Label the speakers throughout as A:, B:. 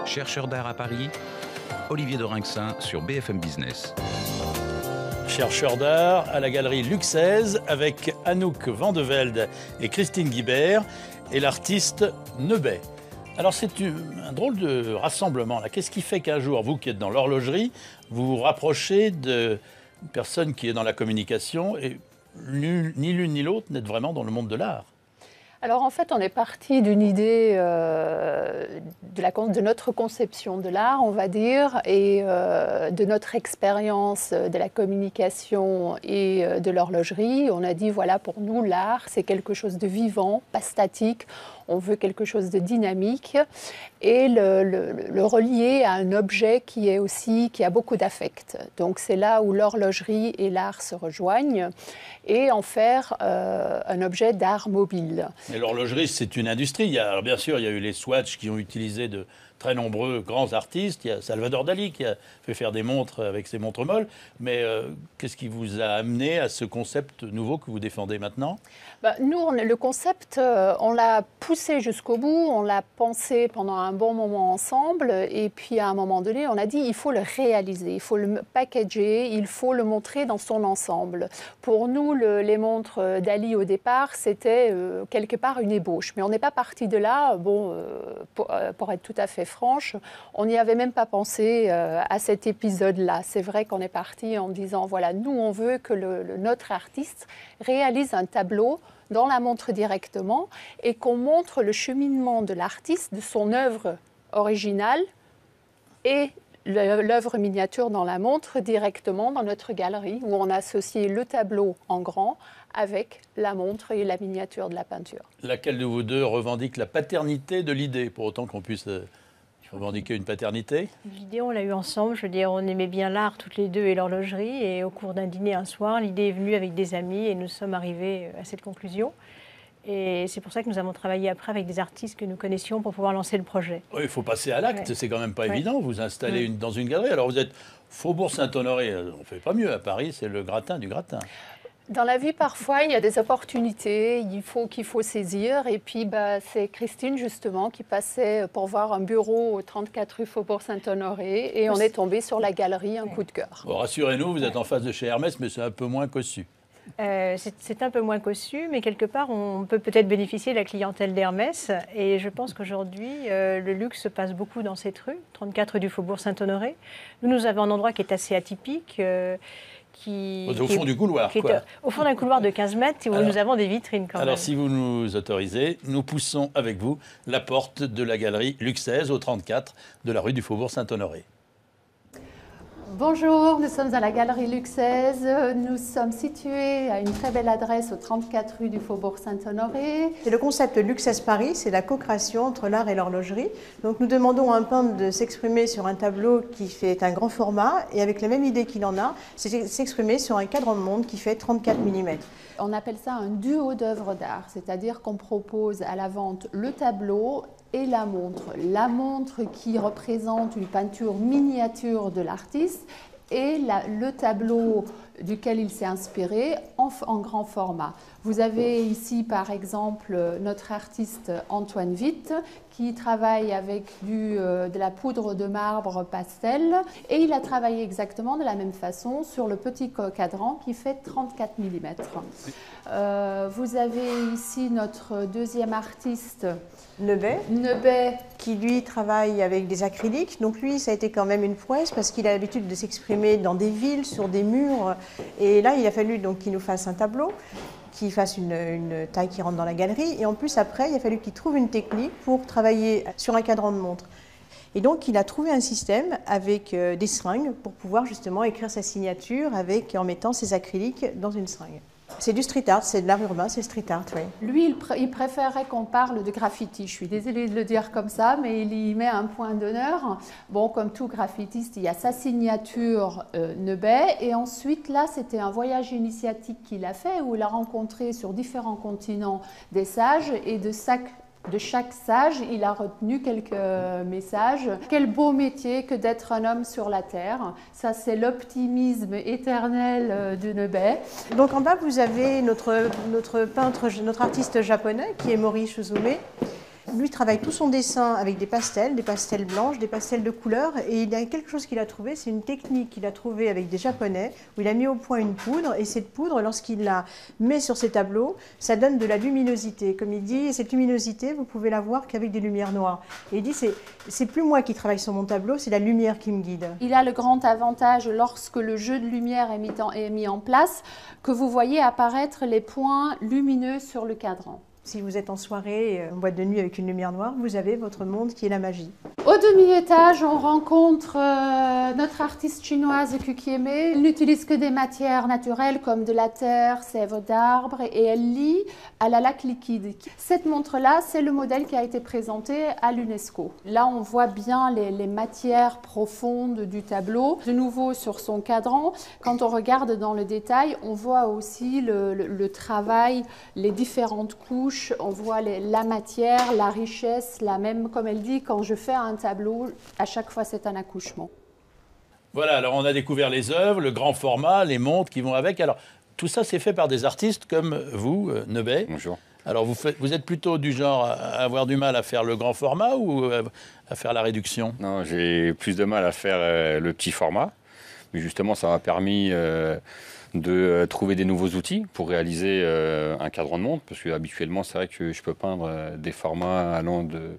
A: Chercheur d'art à Paris, Olivier de Rinxin sur BFM Business.
B: Chercheur d'art à la galerie Luxaise avec Anouk Van de Velde et Christine Guibert et l'artiste Nebet. Alors c'est un drôle de rassemblement là. Qu'est-ce qui fait qu'un jour, vous qui êtes dans l'horlogerie, vous vous rapprochez d'une personne qui est dans la communication et ni l'une ni l'autre n'êtes vraiment dans le monde de l'art?
C: Alors en fait, on est parti d'une idée de notre conception de l'art, on va dire, et de notre expérience de la communication et de l'horlogerie. On a dit, voilà, pour nous, l'art, c'est quelque chose de vivant, pas statique. On veut quelque chose de dynamique et le relier à un objet qui a beaucoup d'affect. Donc c'est là où l'horlogerie et l'art se rejoignent et en faire un objet d'art mobile.
B: Mais l'horlogerie, c'est une industrie. Alors bien sûr, il y a eu les Swatch qui ont utilisé de très nombreux grands artistes. Il y a Salvador Dali qui a fait faire des montres avec ses montres molles. Mais qu'est-ce qui vous a amené à ce concept nouveau que vous défendez maintenant?
C: Nous, le concept, on l'a poussé jusqu'au bout, on l'a pensé pendant un bon moment ensemble. Et puis à un moment donné, on a dit il faut le réaliser, il faut le packager, il faut le montrer dans son ensemble. Pour nous, les montres Dali au départ, c'était quelque part une ébauche. Mais on n'est pas parti de là. Pour être tout à fait franche, on n'y avait même pas pensé à cet épisode-là. C'est vrai qu'on est parti en disant, voilà, nous, on veut que notre artiste réalise un tableau dans la montre directement et qu'on montre le cheminement de l'artiste, de son œuvre originale et l'œuvre miniature dans la montre directement dans notre galerie où on a associé le tableau en grand avec la montre et la miniature de la peinture.
B: Laquelle de vous deux revendique la paternité de l'idée, pour autant qu'on puisse revendiquer une paternité?
D: L'idée, on l'a eue ensemble. Je veux dire, on aimait bien l'art toutes les deux et l'horlogerie. Et au cours d'un dîner un soir, l'idée est venue avec des amis et nous sommes arrivés à cette conclusion. Et c'est pour ça que nous avons travaillé après avec des artistes que nous connaissions pour pouvoir lancer le projet.
B: Oui, il faut passer à l'acte. Ouais. C'est quand même pas évident. Vous installez dans une galerie. Alors vous êtes Faubourg Saint-Honoré. On ne fait pas mieux à Paris. C'est le gratin du gratin.
C: Dans la vie, parfois, il y a des opportunités qu'il faut saisir. Et puis, c'est Christine, justement, qui passait pour voir un bureau au 34 rue Faubourg Saint-Honoré. Et on est tombé sur la galerie, un coup de cœur.
B: Bon, rassurez-nous, vous êtes en face de chez Hermès, mais c'est un peu moins cossu.
D: C'est un peu moins cossu, mais quelque part, on peut peut-être bénéficier de la clientèle d'Hermès. Et je pense qu'aujourd'hui, le luxe se passe beaucoup dans cette rue, 34 du Faubourg Saint-Honoré. Nous avons un endroit qui est assez atypique.
B: Au fond du couloir, quoi.
D: Au fond d'un couloir de 15 mètres où nous avons des vitrines quand même.
B: Alors, si vous nous autorisez, nous poussons avec vous la porte de la galerie Luxaise au 34 de la rue du Faubourg Saint-Honoré.
C: Bonjour, nous sommes à la galerie Luxaise. Nous sommes situés à une très belle adresse au 34 rue du Faubourg Saint-Honoré.
E: C'est le concept Luxaise Paris, c'est la co-création entre l'art et l'horlogerie. Donc nous demandons à un peintre de s'exprimer sur un tableau qui fait un grand format et avec la même idée qu'il en a, c'est s'exprimer sur un cadran de montre qui fait 34 mm.
C: On appelle ça un duo d'œuvres d'art, c'est-à-dire qu'on propose à la vente le tableau et la montre. La montre qui représente une peinture miniature de l'artiste et le tableau duquel il s'est inspiré en grand format. Vous avez ici par exemple notre artiste Antoine Witt qui travaille avec de la poudre de marbre pastel et il a travaillé exactement de la même façon sur le petit cadran qui fait 34 mm. Vous avez ici notre deuxième artiste
E: Nebet, qui lui travaille avec des acryliques. Donc lui, ça a été quand même une prouesse parce qu'il a l'habitude de s'exprimer dans des villes, sur des murs. Et là, il a fallu donc qu'il nous fasse un tableau, qu'il fasse une taille qui rentre dans la galerie. Et en plus, après, il a fallu qu'il trouve une technique pour travailler sur un cadran de montre. Et donc, il a trouvé un système avec des seringues pour pouvoir justement écrire sa signature en mettant ses acryliques dans une seringue. C'est du street art, c'est de l'art urbain, c'est street art, oui.
C: Lui, il préférait qu'on parle de graffiti. Je suis désolée de le dire comme ça, mais il y met un point d'honneur. Bon, comme tout graffitiste, il y a sa signature Nebet. Et ensuite, là, c'était un voyage initiatique qu'il a fait où il a rencontré sur différents continents des sages et de chaque sage, il a retenu quelques messages. Quel beau métier que d'être un homme sur la terre. Ça, c'est l'optimisme éternel de Nebet.
E: Donc en bas, vous avez notre peintre, notre artiste japonais qui est Mori Suzume. Lui travaille tout son dessin avec des pastels blanches, des pastels de couleur. Et il y a quelque chose qu'il a trouvé, c'est une technique qu'il a trouvée avec des Japonais, où il a mis au point une poudre. Et cette poudre, lorsqu'il la met sur ses tableaux, ça donne de la luminosité. Comme il dit, cette luminosité, vous pouvez la voir qu'avec des lumières noires. Et il dit, c'est plus moi qui travaille sur mon tableau, c'est la lumière qui me guide.
C: Il a le grand avantage, lorsque le jeu de lumière est mis en place, que vous voyez apparaître les points lumineux sur le cadran.
E: Si vous êtes en soirée, en boîte de nuit avec une lumière noire, vous avez votre monde qui est la magie.
C: Au demi-étage, on rencontre notre artiste chinoise Kukieme. Elle n'utilise que des matières naturelles comme de la terre, sève d'arbre et elle lie à la laque liquide. Cette montre-là, c'est le modèle qui a été présenté à l'UNESCO. Là, on voit bien les matières profondes du tableau. De nouveau, sur son cadran, quand on regarde dans le détail, on voit aussi le travail, les différentes couches. On voit la matière, la richesse, la même, comme elle dit, quand je fais un tableau, à chaque fois c'est un accouchement.
B: Voilà, alors on a découvert les œuvres, le grand format, les montres qui vont avec. Alors tout ça c'est fait par des artistes comme vous, Nebet.
F: Bonjour.
B: Alors vous êtes plutôt du genre à avoir du mal à faire le grand format ou à faire la réduction?
F: Non, j'ai plus de mal à faire le petit format. Mais justement, ça m'a permis de trouver des nouveaux outils pour réaliser un cadran de montre, parce que habituellement c'est vrai que je peux peindre des formats allant de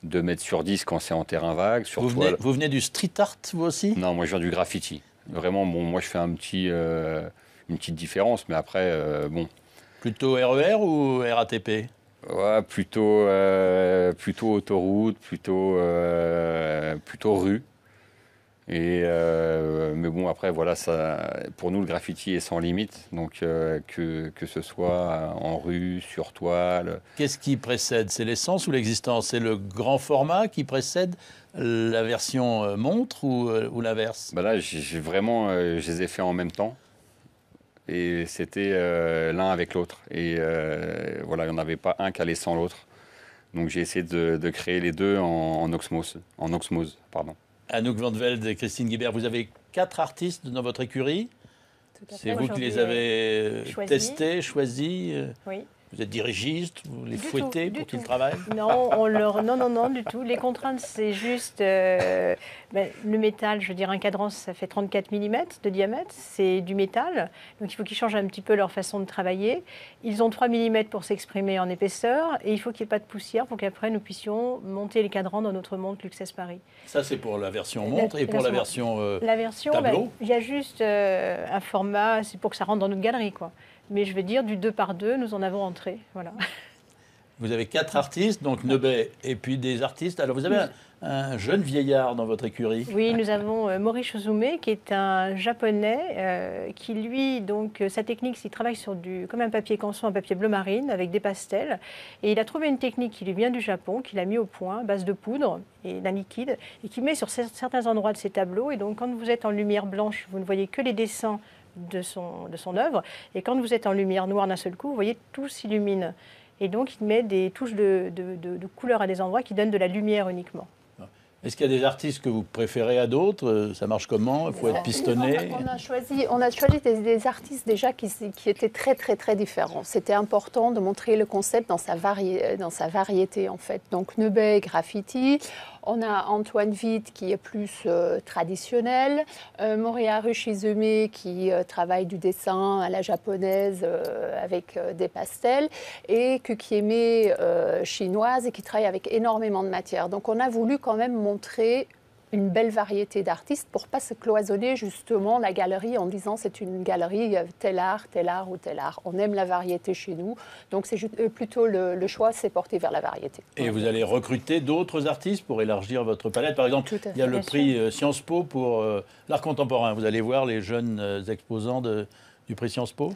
F: 2 mètres sur 10 quand c'est en terrain vague. Sur
B: Vous venez du street art, vous aussi?
F: Non, moi je viens du graffiti. Vraiment, bon, moi je fais une petite différence, mais après, bon.
B: Plutôt RER ou RATP?
F: Ouais, plutôt autoroute, plutôt rue. Mais bon, après, voilà, pour nous, le graffiti est sans limite. Donc, que ce soit en rue, sur toile.
B: Qu'est-ce qui précède? C'est l'essence ou l'existence? C'est le grand format qui précède la version montre ou l'inverse?
F: Bah là, je les ai fait en même temps. Et c'était l'un avec l'autre. Et voilà, il n'y en avait pas un qui allait sans l'autre. Donc, j'ai essayé de créer les deux en osmose.
B: Anouk Van de Velde et Christine Guibert, vous avez 4 artistes dans votre écurie. C'est vous qui les avez testés, choisis.
D: Oui.
B: Vous êtes dirigiste, vous les fouettez pour qu'ils travaillent?
D: Non, du tout. Les contraintes, c'est juste le métal. Je veux dire, un cadran, ça fait 34 mm de diamètre. C'est du métal. Donc, il faut qu'ils changent un petit peu leur façon de travailler. Ils ont 3 mm pour s'exprimer en épaisseur. Et il faut qu'il n'y ait pas de poussière pour qu'après, nous puissions monter les cadrans dans notre montre Luxes Paris.
B: Ça, c'est pour la version montre et pour la version tableau.
D: Il y a juste un format, c'est pour que ça rentre dans notre galerie, quoi. Mais je vais dire, du 2x2, nous en avons entré. Voilà.
B: Vous avez 4 artistes, donc Nebet, et puis des artistes. Alors, vous avez un jeune vieillard dans votre écurie.
D: Oui, nous avons Mori Shozume, qui est un Japonais, qui lui, donc, sa technique, il travaille sur comme un papier canson, un papier bleu marine, avec des pastels. Et il a trouvé une technique qui lui vient du Japon, qu'il a mis au point, à base de poudre et d'un liquide, et qui met sur certains endroits de ses tableaux. Et donc, quand vous êtes en lumière blanche, vous ne voyez que les dessins de son œuvre. Et quand vous êtes en lumière noire d'un seul coup, vous voyez, tout s'illumine. Et donc, il met des touches de couleurs à des endroits qui donnent de la lumière uniquement.
B: Est-ce qu'il y a des artistes que vous préférez à d'autres? Ça marche comment? Il faut être pistonné?
C: On a choisi des artistes déjà qui étaient très, très, très différents. C'était important de montrer le concept dans sa variété, en fait. Donc, Nebet, graffiti. On a Antoine Witt qui est plus traditionnel, Moriharu Shizume qui travaille du dessin à la japonaise avec des pastels, et Kukieme chinoise qui travaille avec énormément de matière. Donc on a voulu quand même montrer une belle variété d'artistes pour ne pas se cloisonner justement la galerie en disant c'est une galerie tel art ou tel art. On aime la variété chez nous, donc c'est plutôt le choix s'est porté vers la variété.
B: Et vous allez recruter d'autres artistes pour élargir votre palette. Par exemple, il y a le prix Sciences Po pour l'art contemporain. Vous allez voir les jeunes exposants du prix Sciences Po?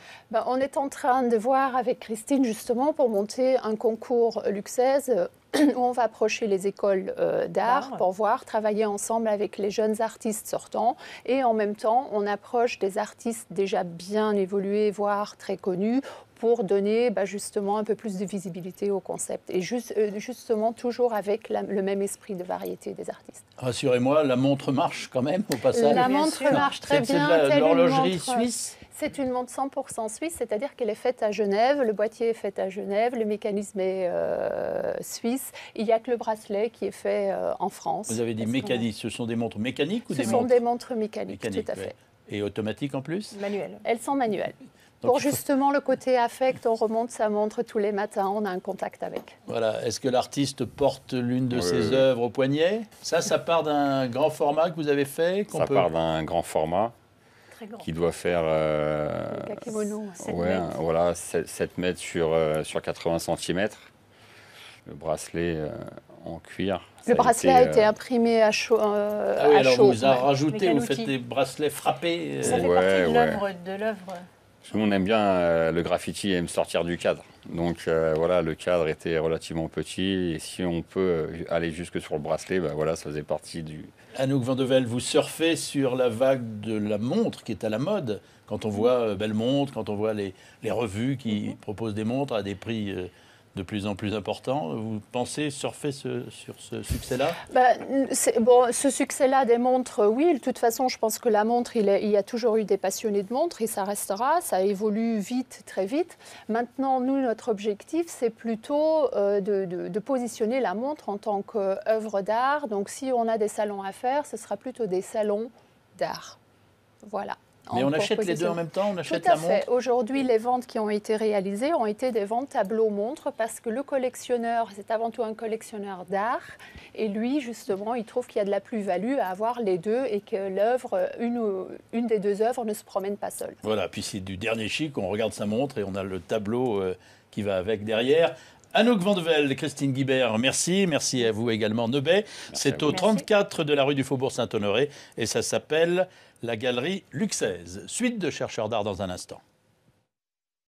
C: On est en train de voir avec Christine justement pour monter un concours Luxes où on va approcher les écoles d'art pour voir, travailler ensemble avec les jeunes artistes sortants. Et en même temps, on approche des artistes déjà bien évolués, voire très connus, pour donner justement un peu plus de visibilité au concept. Et justement, toujours avec le même esprit de variété des artistes.
B: Rassurez-moi, la montre marche quand même au passage?
C: La montre marche très bien.
B: C'est de l'horlogerie suisse?
C: C'est une montre 100% suisse, c'est-à-dire qu'elle est faite à Genève, le boîtier est fait à Genève, le mécanisme est suisse. Il n'y a que le bracelet qui est fait en France.
B: Vous avez dit mécanique, ce sont des montres mécaniques ou des montres?
C: Ce sont des montres mécaniques, tout à fait.
B: Ouais. Et automatiques en plus?
D: Manuel.
C: Elles sont manuelles.
B: Donc,
C: pour justement le côté affect, on remonte sa montre tous les matins, on a un contact avec.
B: Voilà. Est-ce que l'artiste porte l'une de ses
F: oui.
B: œuvres au poignet? Ça part d'un grand format que vous avez fait?
F: Ça part d'un grand format
D: Très grand.
F: qui doit faire
C: Le kakémono.
D: 7
F: ouais,
D: mètres.
F: voilà, 7 mètres sur 80 cm. Le bracelet en cuir.
C: Le bracelet a été imprimé à chaud.
B: Ah oui, alors
C: chaud.
B: vous a rajouté, vous
D: Mécaloutil.
B: faites des bracelets frappés.
D: Ça fait
F: Ouais,
D: partie de l'œuvre.
F: Nous, on aime bien le graffiti et aime sortir du cadre. Donc voilà, le cadre était relativement petit. Et si on peut aller jusque sur le bracelet, ben voilà, ça faisait partie du...
B: Anouk Van de Velde, vous surfez sur la vague de la montre qui est à la mode. Quand on voit belle montre, quand on voit les revues qui proposent des montres à des prix de plus en plus importants, vous pensez surfer sur ce succès-là?
C: Ce succès-là des montres, oui. De toute façon, je pense que la montre, il y a toujours eu des passionnés de montres et ça restera. Ça évolue vite, très vite. Maintenant, nous, notre objectif, c'est plutôt de positionner la montre en tant qu'œuvre d'art. Donc, si on a des salons à faire, ce sera plutôt des salons d'art. Voilà.
B: Mais on achète les deux en même temps? On achète
C: Tout à
B: la
C: fait.
B: montre?
C: Aujourd'hui, les ventes qui ont été réalisées ont été des ventes tableau-montre parce que le collectionneur, c'est avant tout un collectionneur d'art. Et lui, justement, il trouve qu'il y a de la plus-value à avoir les deux et que l'œuvre, une des deux œuvres ne se promène pas seule.
B: Voilà, puis c'est du dernier chic, on regarde sa montre et on a le tableau qui va avec derrière. Anouk Van de Velde, Christine Guibert, merci. Merci à vous également, Nebet. C'est au 34 de la rue du Faubourg Saint-Honoré et ça s'appelle la Galerie Luxaise. Suite de Chercheurs d'art dans un instant.